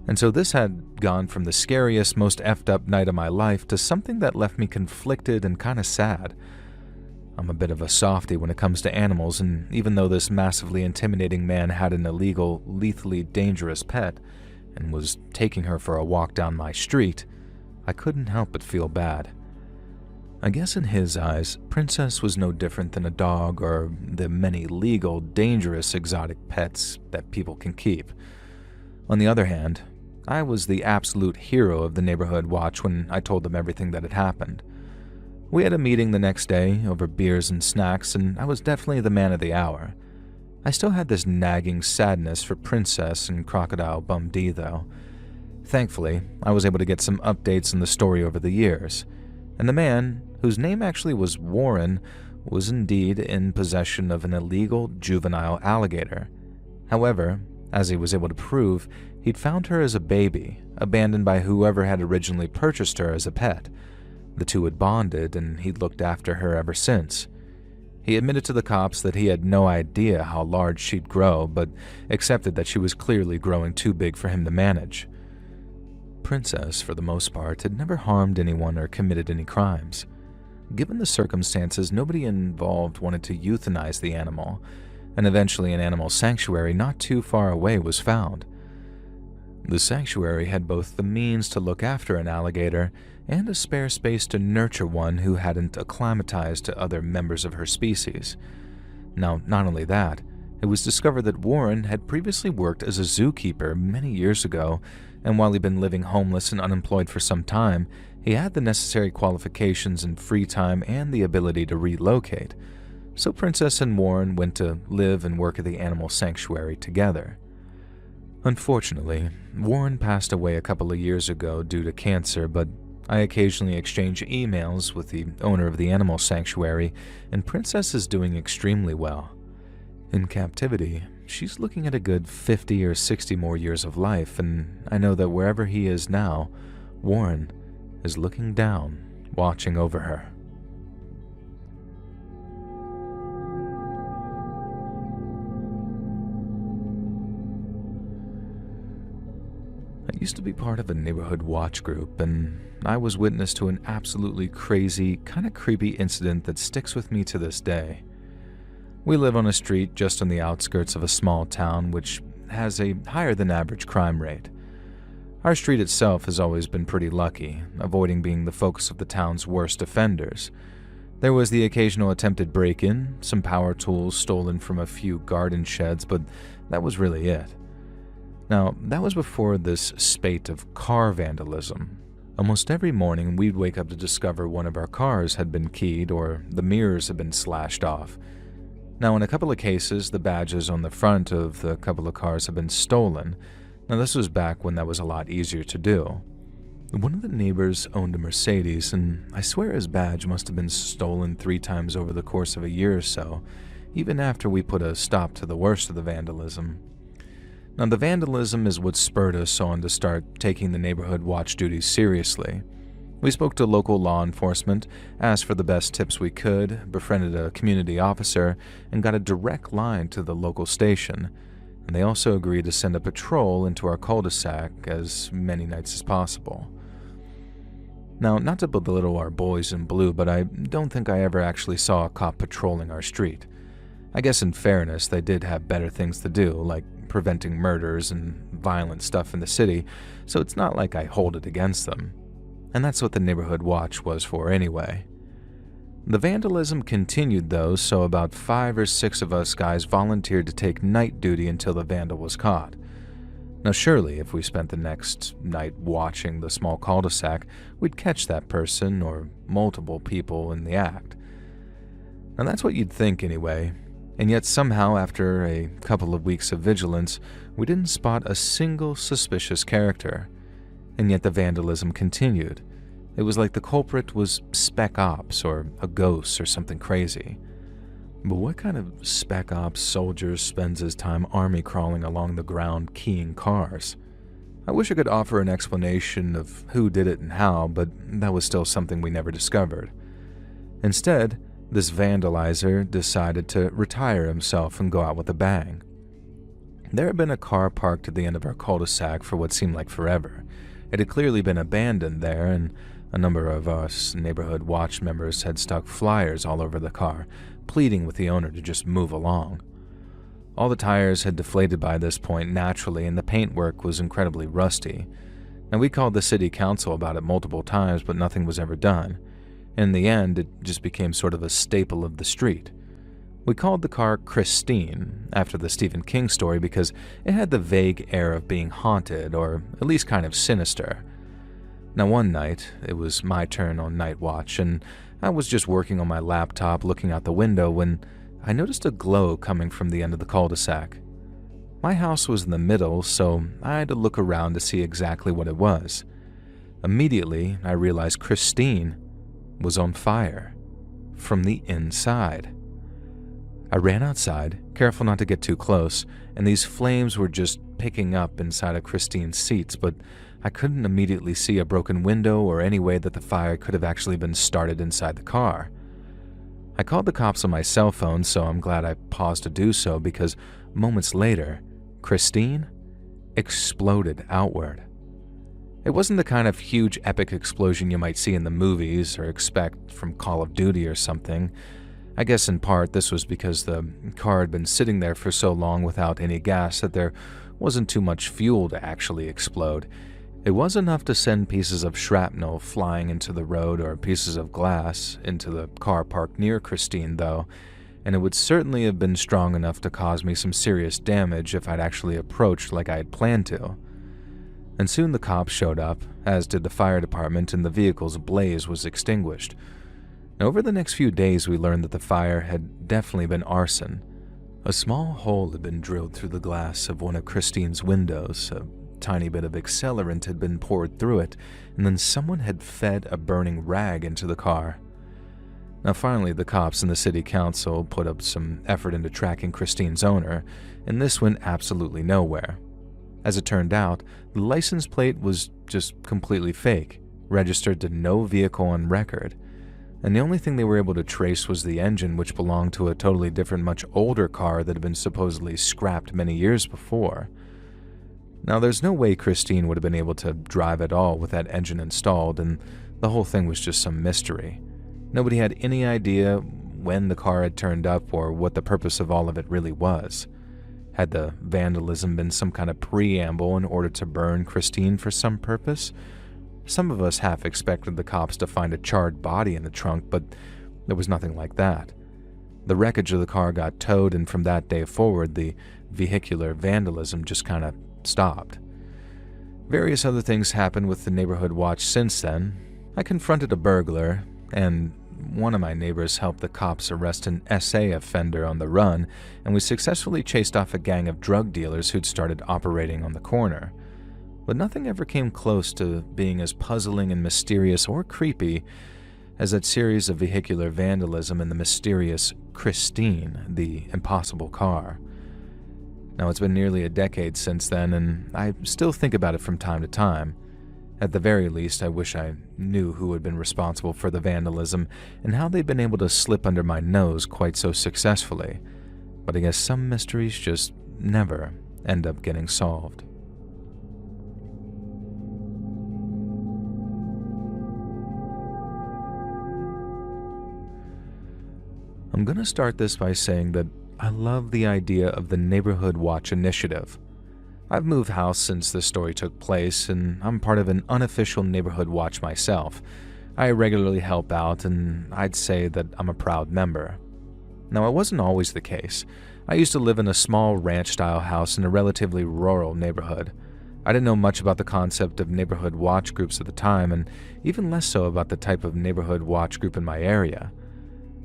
And so this had gone from the scariest, most effed up night of my life to something that left me conflicted and kind of sad. I'm a bit of a softie when it comes to animals, and even though this massively intimidating man had an illegal, lethally dangerous pet, and was taking her for a walk down my street, I couldn't help but feel bad. I guess in his eyes, Princess was no different than a dog or the many legal, dangerous exotic pets that people can keep. On the other hand, I was the absolute hero of the neighborhood watch when I told them everything that had happened. We had a meeting the next day over beers and snacks, and I was definitely the man of the hour. I still had this nagging sadness for Princess and Crocodile Bum D, though. Thankfully, I was able to get some updates on the story over the years, and the man, whose name actually was Warren, was indeed in possession of an illegal juvenile alligator. However, as he was able to prove, he'd found her as a baby, abandoned by whoever had originally purchased her as a pet. The two had bonded, and he'd looked after her ever since. He admitted to the cops that he had no idea how large she'd grow, but accepted that she was clearly growing too big for him to manage. Princess, for the most part, had never harmed anyone or committed any crimes. Given the circumstances, nobody involved wanted to euthanize the animal, and eventually an animal sanctuary not too far away was found. The sanctuary had both the means to look after an alligator and a spare space to nurture one who hadn't acclimatized to other members of her species. Now, not only that, it was discovered that Warren had previously worked as a zookeeper many years ago, and while he'd been living homeless and unemployed for some time, he had the necessary qualifications and free time and the ability to relocate. So Princess and Warren went to live and work at the animal sanctuary together. Unfortunately, Warren passed away a couple of years ago due to cancer, but I occasionally exchange emails with the owner of the animal sanctuary, and Princess is doing extremely well. In captivity, she's looking at a good 50 or 60 more years of life, and I know that wherever he is now, Warren is looking down, watching over her. I used to be part of a neighborhood watch group, and I was witness to an absolutely crazy, kind of creepy incident that sticks with me to this day. We live on a street just on the outskirts of a small town which has a higher than average crime rate. Our street itself has always been pretty lucky, avoiding being the focus of the town's worst offenders. There was the occasional attempted break-in, some power tools stolen from a few garden sheds, but that was really it. Now, that was before this spate of car vandalism. Almost every morning, we'd wake up to discover one of our cars had been keyed or the mirrors had been slashed off. Now, in a couple of cases, the badges on the front of the couple of cars had been stolen. Now, this was back when that was a lot easier to do. One of the neighbors owned a Mercedes, and I swear his badge must have been stolen 3 times over the course of a year or so, even after we put a stop to the worst of the vandalism. Now, the vandalism is what spurred us on to start taking the neighborhood watch duties seriously. We spoke to local law enforcement, asked for the best tips we could, befriended a community officer, and got a direct line to the local station. And they also agreed to send a patrol into our cul-de-sac as many nights as possible. Now, not to belittle our boys in blue, but I don't think I ever actually saw a cop patrolling our street. I guess in fairness, they did have better things to do, like preventing murders and violent stuff in the city, so it's not like I hold it against them. And that's what the neighborhood watch was for anyway. The vandalism continued though, so about 5 or 6 of us guys volunteered to take night duty until the vandal was caught. Now surely, if we spent the next night watching the small cul-de-sac, we'd catch that person or multiple people in the act. Now that's what you'd think anyway, and yet somehow after a couple of weeks of vigilance, we didn't spot a single suspicious character. And yet the vandalism continued. It was like the culprit was spec ops or a ghost or something crazy. But what kind of spec ops soldier spends his time army crawling along the ground keying cars? I wish I could offer an explanation of who did it and how, but that was still something we never discovered. Instead, this vandalizer decided to retire himself and go out with a bang. There had been a car parked at the end of our cul-de-sac for what seemed like forever. It had clearly been abandoned there, and a number of us neighborhood watch members had stuck flyers all over the car, pleading with the owner to just move along. All the tires had deflated by this point naturally, and the paintwork was incredibly rusty. Now, we called the city council about it multiple times, but nothing was ever done. In the end, it just became sort of a staple of the street. We called the car Christine, after the Stephen King story, because it had the vague air of being haunted, or at least kind of sinister. Now one night, it was my turn on night watch, and I was just working on my laptop looking out the window when I noticed a glow coming from the end of the cul-de-sac. My house was in the middle, so I had to look around to see exactly what it was. Immediately, I realized Christine was on fire from the inside. I ran outside, careful not to get too close, and these flames were just picking up inside of Christine's seats, but I couldn't immediately see a broken window or any way that the fire could have actually been started inside the car. I called the cops on my cell phone, so I'm glad I paused to do so because moments later, Christine exploded outward. It wasn't the kind of huge epic explosion you might see in the movies or expect from Call of Duty or something. I guess in part this was because the car had been sitting there for so long without any gas that there wasn't too much fuel to actually explode. It was enough to send pieces of shrapnel flying into the road or pieces of glass into the car parked near Christine, though, and it would certainly have been strong enough to cause me some serious damage if I'd actually approached like I had planned to. And soon the cops showed up, as did the fire department, and the vehicle's blaze was extinguished. Over the next few days, we learned that the fire had definitely been arson. A small hole had been drilled through the glass of one of Christine's windows, a tiny bit of accelerant had been poured through it, and then someone had fed a burning rag into the car. Now finally, the cops and the city council put up some effort into tracking Christine's owner, and this went absolutely nowhere. As it turned out, the license plate was just completely fake, registered to no vehicle on record, and the only thing they were able to trace was the engine, which belonged to a totally different, much older car that had been supposedly scrapped many years before. Now, there's no way Christine would have been able to drive at all with that engine installed, and the whole thing was just some mystery. Nobody had any idea when the car had turned up or what the purpose of all of it really was. Had the vandalism been some kind of preamble in order to burn Christine for some purpose? Some of us half expected the cops to find a charred body in the trunk, but there was nothing like that. The wreckage of the car got towed, and from that day forward, the vehicular vandalism just kind of stopped. Various other things happened with the neighborhood watch since then. I confronted a burglar, and one of my neighbors helped the cops arrest an SA offender on the run, and we successfully chased off a gang of drug dealers who'd started operating on the corner. But nothing ever came close to being as puzzling and mysterious or creepy as that series of vehicular vandalism and the mysterious Christine, the impossible car. Now, it's been nearly a decade since then, and I still think about it from time to time. At the very least, I wish I knew who had been responsible for the vandalism and how they'd been able to slip under my nose quite so successfully. But I guess some mysteries just never end up getting solved. I'm going to start this by saying that I love the idea of the Neighborhood Watch Initiative. I've moved house since this story took place, and I'm part of an unofficial neighborhood watch myself. I regularly help out, and I'd say that I'm a proud member. Now, it wasn't always the case. I used to live in a small ranch-style house in a relatively rural neighborhood. I didn't know much about the concept of neighborhood watch groups at the time, and even less so about the type of neighborhood watch group in my area.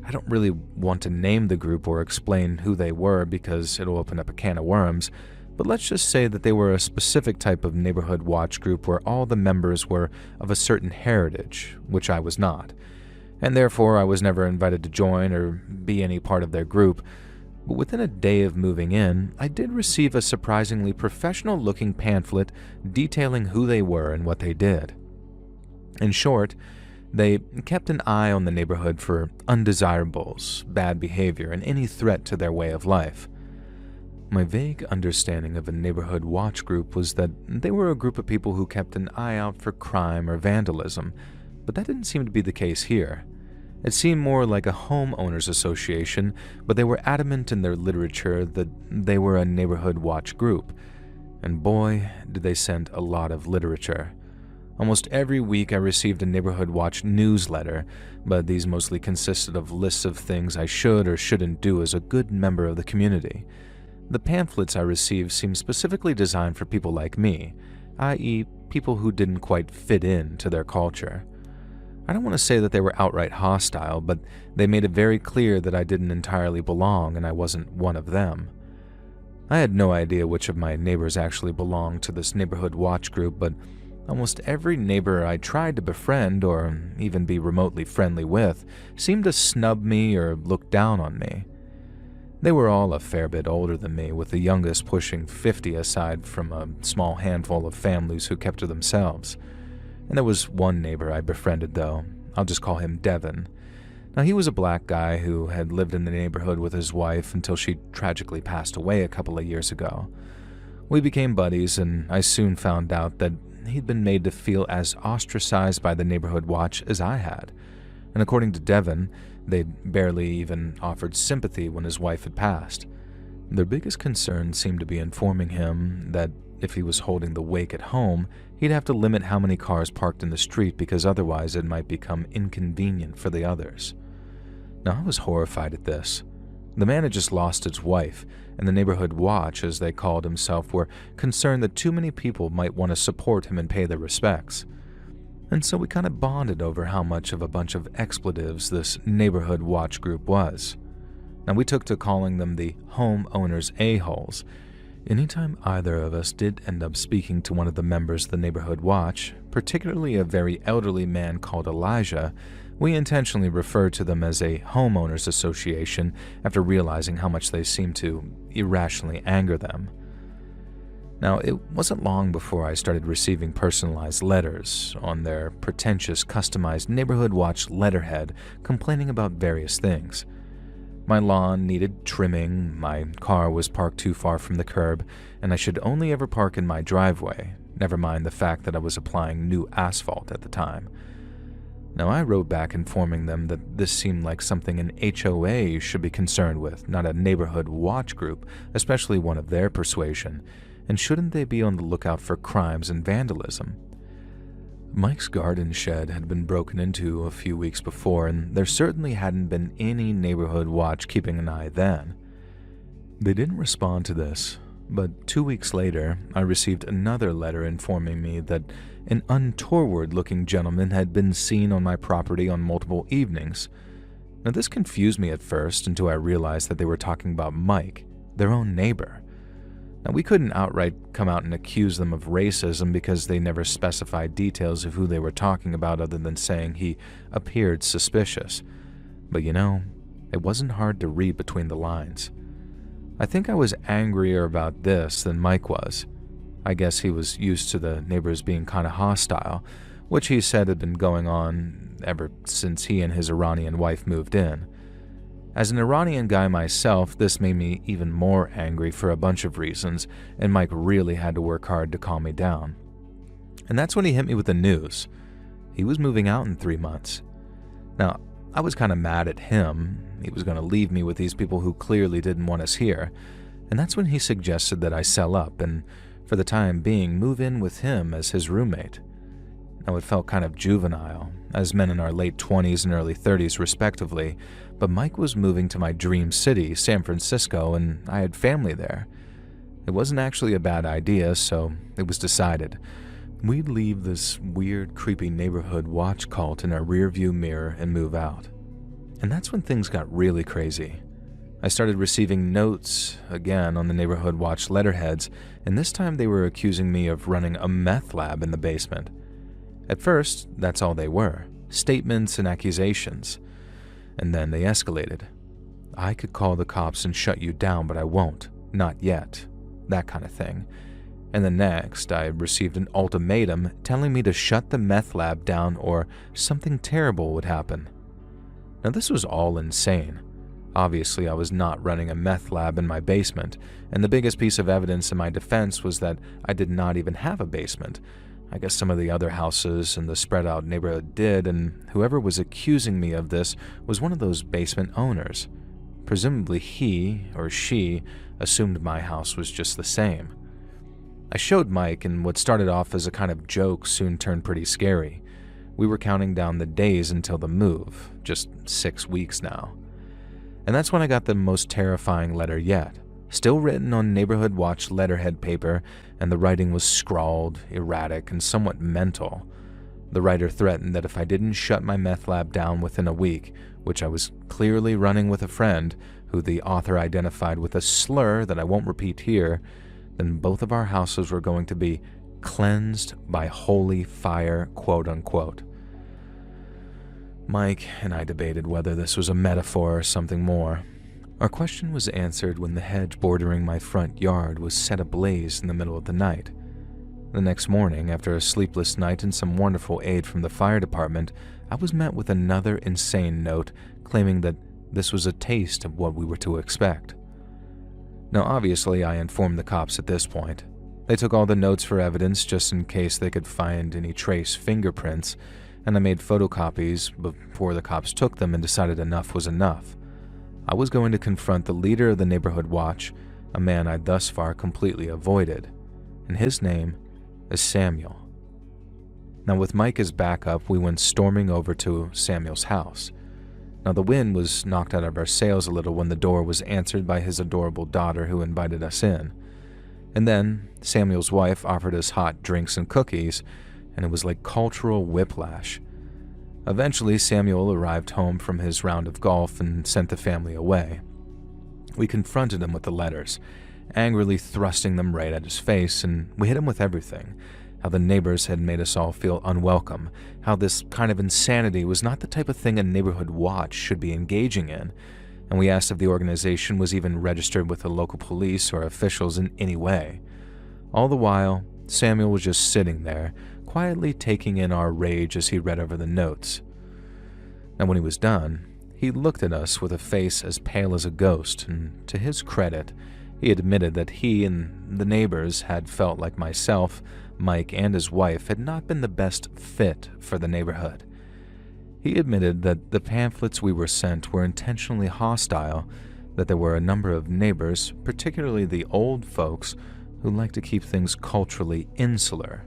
I don't really want to name the group or explain who they were because it'll open up a can of worms, but let's just say that they were a specific type of neighborhood watch group where all the members were of a certain heritage, which I was not, and therefore I was never invited to join or be any part of their group. But within a day of moving in, I did receive a surprisingly professional-looking pamphlet detailing who they were and what they did. In short, they kept an eye on the neighborhood for undesirables, bad behavior, and any threat to their way of life. My vague understanding of a neighborhood watch group was that they were a group of people who kept an eye out for crime or vandalism, but that didn't seem to be the case here. It seemed more like a homeowners association, but they were adamant in their literature that they were a neighborhood watch group. And boy, did they send a lot of literature. Almost every week I received a Neighborhood Watch newsletter, but these mostly consisted of lists of things I should or shouldn't do as a good member of the community. The pamphlets I received seemed specifically designed for people like me, i.e. people who didn't quite fit in to their culture. I don't want to say that they were outright hostile, but they made it very clear that I didn't entirely belong and I wasn't one of them. I had no idea which of my neighbors actually belonged to this Neighborhood Watch group, but almost every neighbor I tried to befriend or even be remotely friendly with seemed to snub me or look down on me. They were all a fair bit older than me, with the youngest pushing 50 aside from a small handful of families who kept to themselves. And there was one neighbor I befriended, though. I'll just call him Devin. Now, he was a black guy who had lived in the neighborhood with his wife until she tragically passed away a couple of years ago. We became buddies, and I soon found out that he'd been made to feel as ostracized by the neighborhood watch as I had. And according to Devin, they'd barely even offered sympathy when his wife had passed. Their biggest concern seemed to be informing him that if he was holding the wake at home, he'd have to limit how many cars parked in the street because otherwise it might become inconvenient for the others. Now, I was horrified at this. The man had just lost his wife, and the neighborhood watch, as they called himself, were concerned that too many people might want to support him and pay their respects. And so we kind of bonded over how much of a bunch of expletives this neighborhood watch group was. Now, we took to calling them the homeowners a-holes. Anytime either of us did end up speaking to one of the members of the neighborhood watch, particularly a very elderly man called Elijah, we intentionally referred to them as a homeowners association after realizing how much they seemed to irrationally anger them. Now, it wasn't long before I started receiving personalized letters on their pretentious, customized neighborhood watch letterhead complaining about various things. My lawn needed trimming, my car was parked too far from the curb, and I should only ever park in my driveway, never mind the fact that I was applying new asphalt at the time. Now, I wrote back informing them that this seemed like something an HOA should be concerned with, not a neighborhood watch group, especially one of their persuasion, and shouldn't they be on the lookout for crimes and vandalism? Mike's garden shed had been broken into a few weeks before, and there certainly hadn't been any neighborhood watch keeping an eye then. They didn't respond to this, but 2 weeks later, I received another letter informing me that an untoward-looking gentleman had been seen on my property on multiple evenings. Now, this confused me at first until I realized that they were talking about Mike, their own neighbor. Now, we couldn't outright come out and accuse them of racism because they never specified details of who they were talking about other than saying he appeared suspicious. But it wasn't hard to read between the lines. I think I was angrier about this than Mike was. I guess he was used to the neighbors being kind of hostile, which he said had been going on ever since he and his Iranian wife moved in. As an Iranian guy myself, this made me even more angry for a bunch of reasons, and Mike really had to work hard to calm me down. And that's when he hit me with the news. He was moving out in 3 months. Now, I was kind of mad at him. He was going to leave me with these people who clearly didn't want us here. And that's when he suggested that I sell up and, for the time being, move in with him as his roommate. Now, it felt kind of juvenile, as men in our late 20s and early 30s respectively, but Mike was moving to my dream city, San Francisco, and I had family there. It wasn't actually a bad idea, so it was decided. We'd leave this weird, creepy neighborhood watch cult in our rearview mirror and move out. And that's when things got really crazy. I started receiving notes again on the neighborhood watch letterheads, and this time they were accusing me of running a meth lab in the basement. At first, that's all they were, statements and accusations. And then they escalated. I could call the cops and shut you down, but I won't. Not yet. That kind of thing. And the next, I received an ultimatum telling me to shut the meth lab down or something terrible would happen. Now, this was all insane. Obviously, I was not running a meth lab in my basement, and the biggest piece of evidence in my defense was that I did not even have a basement. I guess some of the other houses in the spread-out neighborhood did, and whoever was accusing me of this was one of those basement owners. Presumably he or she assumed my house was just the same. I showed Mike, and what started off as a kind of joke soon turned pretty scary. We were counting down the days until the move, just 6 weeks now. And that's when I got the most terrifying letter yet. Still written on neighborhood watch letterhead paper, and the writing was scrawled, erratic, and somewhat mental. The writer threatened that if I didn't shut my meth lab down within a week, which I was clearly running with a friend, who the author identified with a slur that I won't repeat here, then both of our houses were going to be cleansed by holy fire, quote-unquote. Mike and I debated whether this was a metaphor or something more. Our question was answered when the hedge bordering my front yard was set ablaze in the middle of the night. The next morning, after a sleepless night and some wonderful aid from the fire department, I was met with another insane note claiming that this was a taste of what we were to expect. Now, obviously, I informed the cops at this point. They took all the notes for evidence just in case they could find any trace fingerprints, and I made photocopies before the cops took them and decided enough was enough. I was going to confront the leader of the neighborhood watch, a man I'd thus far completely avoided, and his name is Samuel. Now, with Mike as backup, we went storming over to Samuel's house. Now, the wind was knocked out of our sails a little when the door was answered by his adorable daughter who invited us in. And then Samuel's wife offered us hot drinks and cookies, and it was like cultural whiplash. Eventually, Samuel arrived home from his round of golf and sent the family away. We confronted him with the letters, angrily thrusting them right at his face, and we hit him with everything. How the neighbors had made us all feel unwelcome, how this kind of insanity was not the type of thing a neighborhood watch should be engaging in, and we asked if the organization was even registered with the local police or officials in any way. All the while, Samuel was just sitting there, quietly taking in our rage as he read over the notes. And when he was done, he looked at us with a face as pale as a ghost, and to his credit, he admitted that he and the neighbors had felt like myself, Mike, and his wife had not been the best fit for the neighborhood. He admitted that the pamphlets we were sent were intentionally hostile, that there were a number of neighbors, particularly the old folks, who like to keep things culturally insular.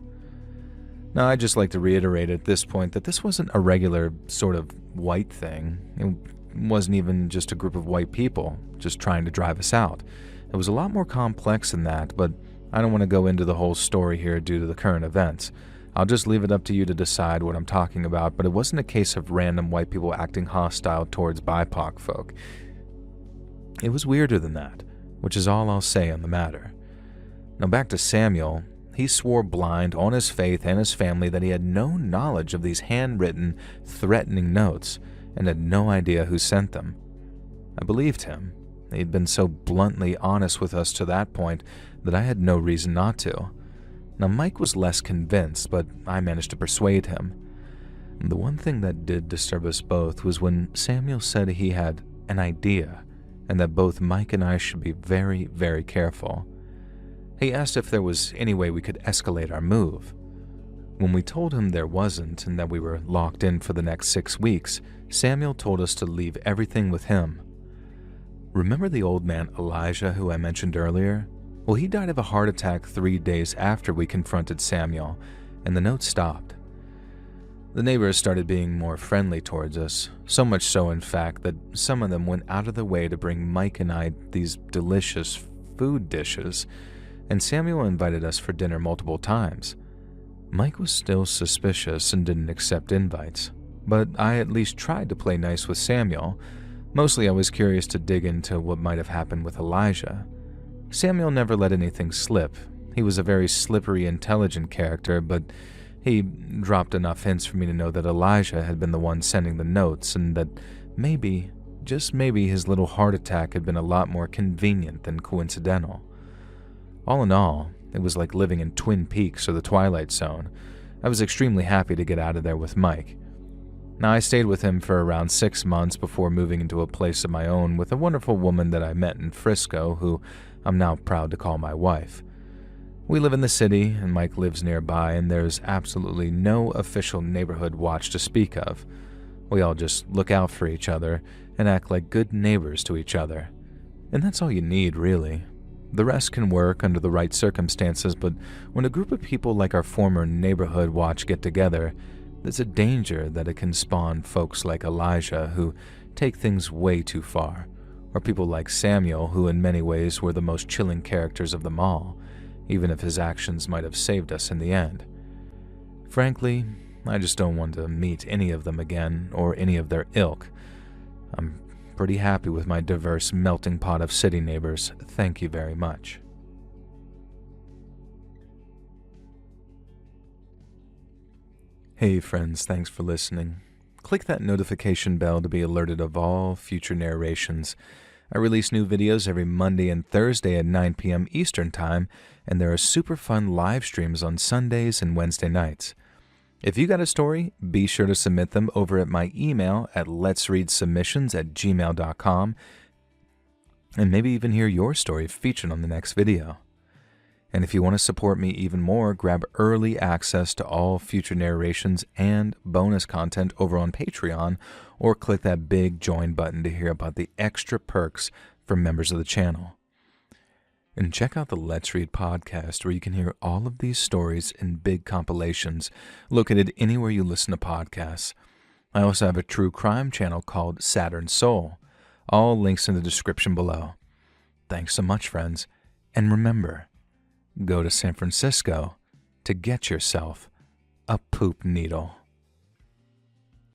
Now, I'd just like to reiterate at this point that this wasn't a regular sort of white thing. It wasn't even just a group of white people just trying to drive us out. It was a lot more complex than that, but I don't want to go into the whole story here due to the current events. I'll just leave it up to you to decide what I'm talking about, but it wasn't a case of random white people acting hostile towards BIPOC folk. It was weirder than that, which is all I'll say on the matter. Now back to Samuel. He swore blind on his faith and his family that he had no knowledge of these handwritten, threatening notes and had no idea who sent them. I believed him. He'd been so bluntly honest with us to that point that I had no reason not to. Now, Mike was less convinced, but I managed to persuade him. The one thing that did disturb us both was when Samuel said he had an idea and that both Mike and I should be very, very careful. He asked if there was any way we could escalate our move. When we told him there wasn't and that we were locked in for the next 6 weeks, Samuel told us to leave everything with him. Remember the old man Elijah who I mentioned earlier? Well, he died of a heart attack 3 days after we confronted Samuel, and the note stopped. The neighbors started being more friendly towards us, so much so in fact that some of them went out of their way to bring Mike and I these delicious food dishes, and Samuel invited us for dinner multiple times. Mike was still suspicious and didn't accept invites, but I at least tried to play nice with Samuel. Mostly I was curious to dig into what might have happened with Elijah. Samuel never let anything slip. He was a very slippery, intelligent character, but he dropped enough hints for me to know that Elijah had been the one sending the notes and that maybe, just maybe, his little heart attack had been a lot more convenient than coincidental. All in all, it was like living in Twin Peaks or the Twilight Zone. I was extremely happy to get out of there with Mike. Now, I stayed with him for around 6 months before moving into a place of my own with a wonderful woman that I met in Frisco who I'm now proud to call my wife. We live in the city, and Mike lives nearby, and there's absolutely no official neighborhood watch to speak of. We all just look out for each other and act like good neighbors to each other. And that's all you need, really. The rest can work under the right circumstances, but when a group of people like our former neighborhood watch get together, there's a danger that it can spawn folks like Elijah who take things way too far, or people like Samuel who in many ways were the most chilling characters of them all, even if his actions might have saved us in the end. Frankly, I just don't want to meet any of them again or any of their ilk. I'm pretty happy with my diverse melting pot of city neighbors, thank you very much. Hey friends, thanks for listening. Click that notification bell to be alerted of all future narrations. I release new videos every Monday and Thursday at 9 p.m. Eastern Time, and there are super fun live streams on Sundays and Wednesday nights. If you got a story, be sure to submit them over at my email at letsreadsubmissions@gmail.com, and maybe even hear your story featured on the next video. And if you want to support me even more, grab early access to all future narrations and bonus content over on Patreon, or click that big join button to hear about the extra perks for members of the channel. And check out the Let's Read podcast, where you can hear all of these stories in big compilations located anywhere you listen to podcasts. I also have a true crime channel called Saturn Soul. All links in the description below. Thanks so much, friends. And remember, go to San Francisco to get yourself a poop needle.